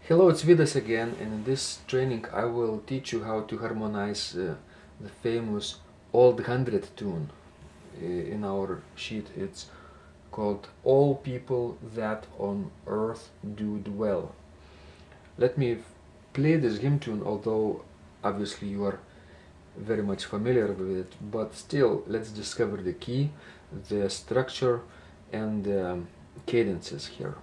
Hello, it's Vidas again, and in this training I will teach you how to harmonize the famous Old 100 tune. In our sheet it's called All People That on Earth Do Dwell. Let me play this hymn tune, although obviously you are very much familiar with it, but still let's discover the key, the structure and the cadences here.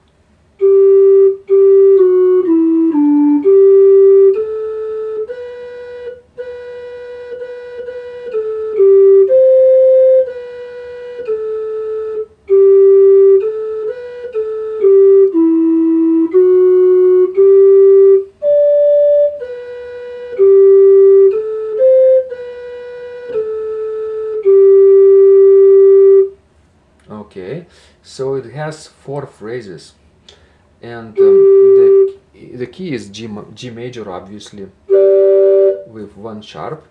Okay, so it has 4 phrases, and the key is G major, obviously, with 1 sharp.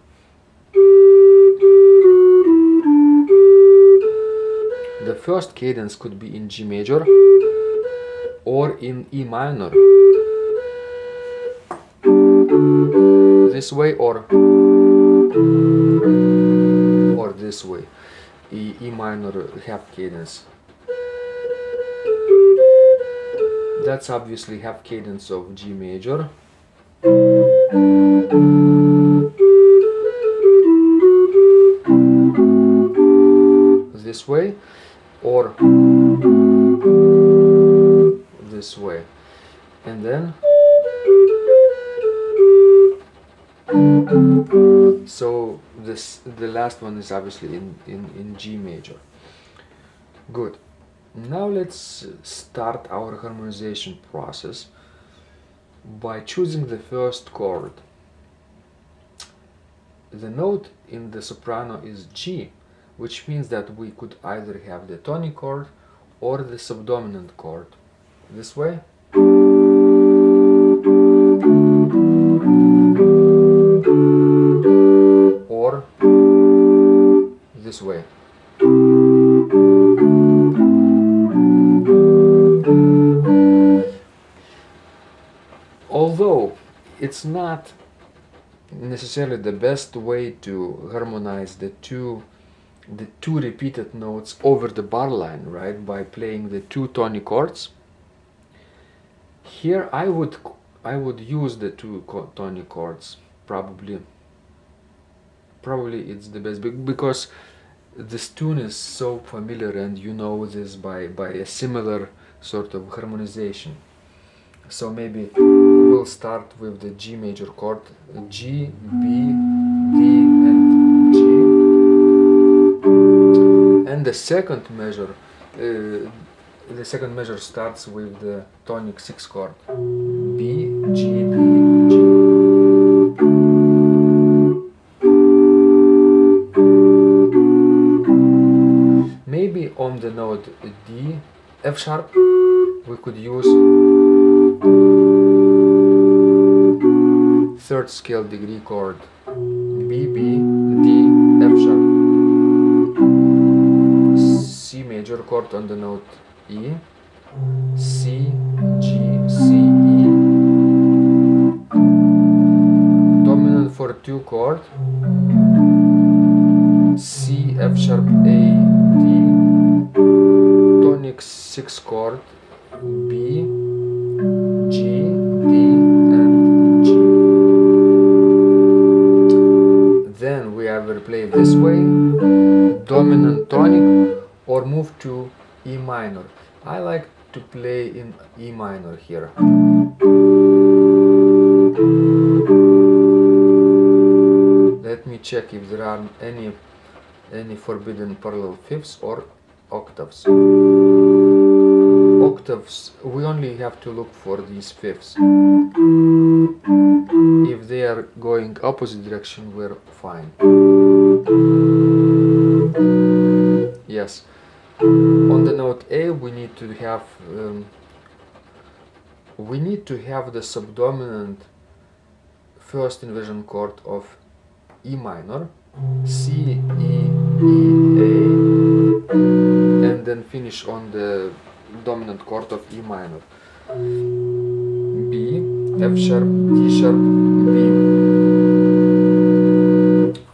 The first cadence could be in G major or in E minor, this way or this way. E minor half cadence. That's obviously half cadence of G major. This way or this way. And then so the last one is obviously in G major. Good. Now let's start our harmonization process by choosing the first chord. The note in the soprano is G, which means that we could either have the tonic chord or the subdominant chord. This way. Or this way. Although it's not necessarily the best way to harmonize the two repeated notes over the bar line, right, by playing the 2 tonic chords. Here I would use the 2 tonic chords. Probably it's the best, because this tune is so familiar and you know this by a similar sort of harmonization. So maybe we'll start with the G major chord, G, B, D and G. And the second measure starts with the tonic 6 chord, B, G, B, G. Maybe on the note D, F sharp, we could use 3rd scale degree chord, B, B, D, F sharp, C major chord on the note E, C, G, C, E, dominant for 2 chord, C, F sharp, A, D, tonic 6 chord, B, G, D and G. Then we either play this way, dominant tonic, or move to E minor. I like to play in E minor here. Let me check if there are any forbidden parallel fifths or octaves. Octaves, we only have to look for these fifths. If they are going opposite direction, we're fine. Yes. On the note A, we need to have the subdominant first inversion chord of E minor, C, E, A, and then finish on the dominant chord of E minor. B, F sharp, D sharp, B.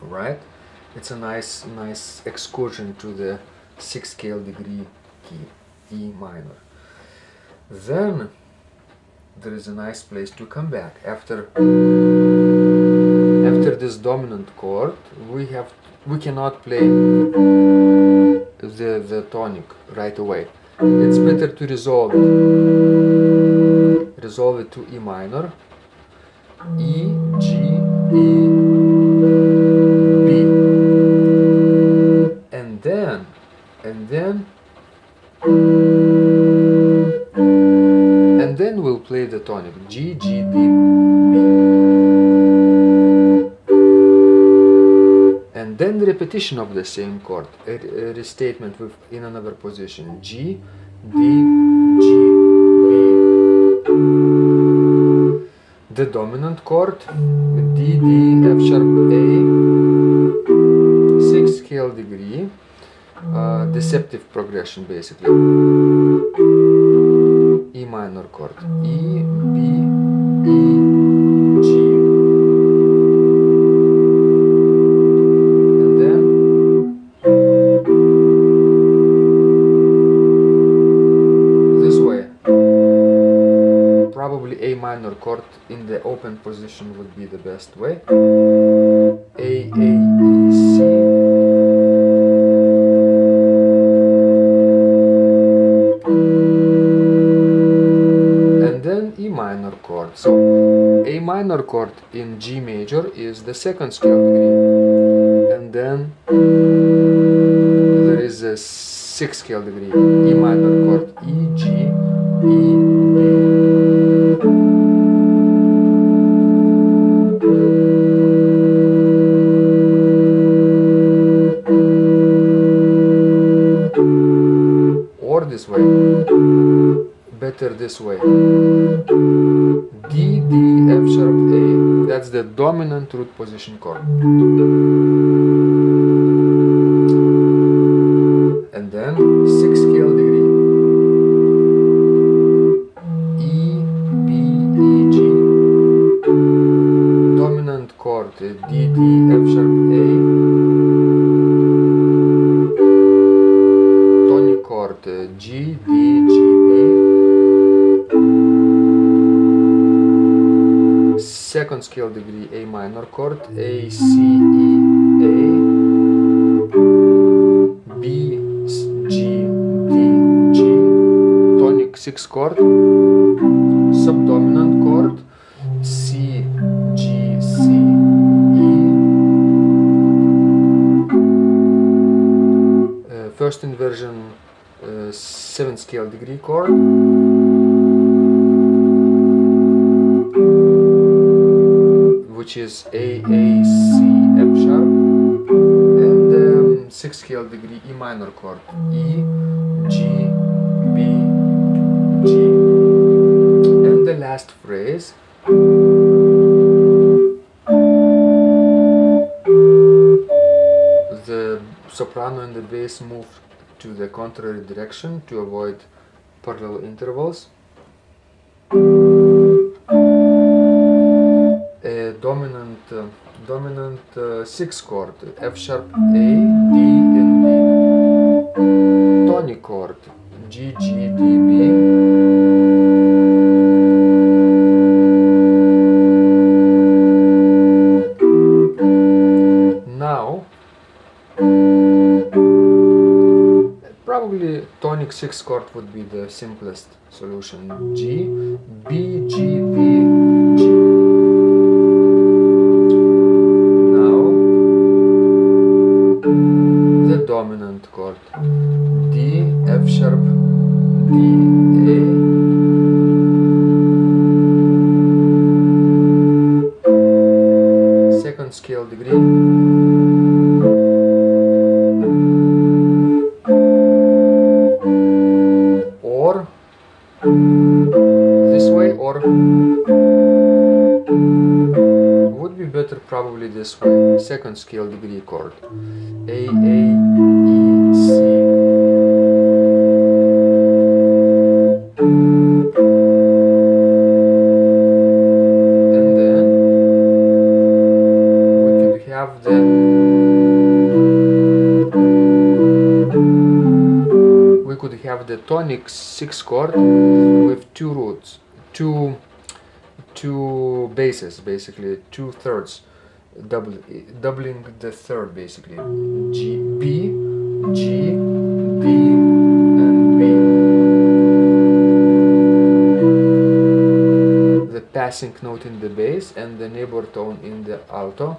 Right? It's a nice excursion to the 6th scale degree key, E minor. Then there is a nice place to come back. After this dominant chord, we cannot play the tonic right away. It's better to resolve it to E minor, E, G, E, B, and then we'll play the tonic G, G, D, B, and then the repetition of the same chord, a restatement in another position, G, D, G, B, the dominant chord, D, D, F sharp, A, 6th scale degree, deceptive progression basically, E minor chord, E, B, E, G, and then this way. Probably A minor chord in the open position would be the best way. A, E, C. E minor chord. So A minor chord in G major is the 2nd scale degree, and then there is a 6th scale degree, E minor chord, E, G, E, B. Or this way, better this way. D, D, F sharp, A, that's the dominant root position chord. And then 6th scale degree, E, B, E, G, dominant chord, D, D, F sharp, A, tonic chord, G, D, G, B, 2nd scale degree, A minor chord, A, C, E, A, B, G, D, G, tonic 6th chord, subdominant chord, C, G, C, E, 1st inversion 7th scale degree chord, which is A, C, F sharp, and 6th scale degree E minor chord, E, G, B, G, and the last phrase, the soprano and the bass move to the contrary direction to avoid parallel intervals. Dominant 6th chord, F sharp, A, D, and D, tonic chord, G, G, D, B, now probably tonic 6th chord would be the simplest solution, G, B, G, D, G. Dominant chord, D, F sharp, D, A, 2nd scale degree, or this way, or would be better probably this way, 2nd scale degree chord, A, E, C. tonic 6 chord with 2 roots, two basses, basically 2/3, doubling the third, basically G, B, G, D, and B. The passing note in the bass and the neighbor tone in the alto.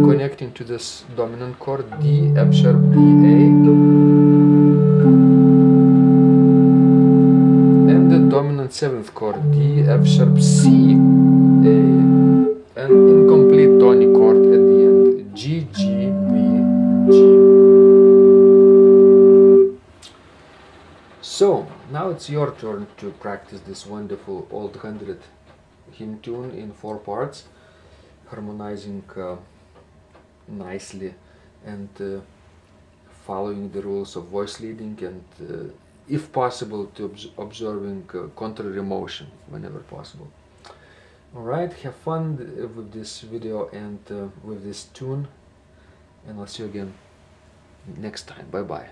Connecting to this dominant chord D, F sharp, D, A, and the dominant 7th chord D, F sharp, C, A, an incomplete tonic chord at the end G, G, B, G. So now it's your turn to practice this wonderful old 100 hymn tune in 4 parts, harmonizing nicely and following the rules of voice leading, and if possible to observing contrary motion whenever possible. Alright, have fun with this video and with this tune, and I'll see you again next time. Bye bye.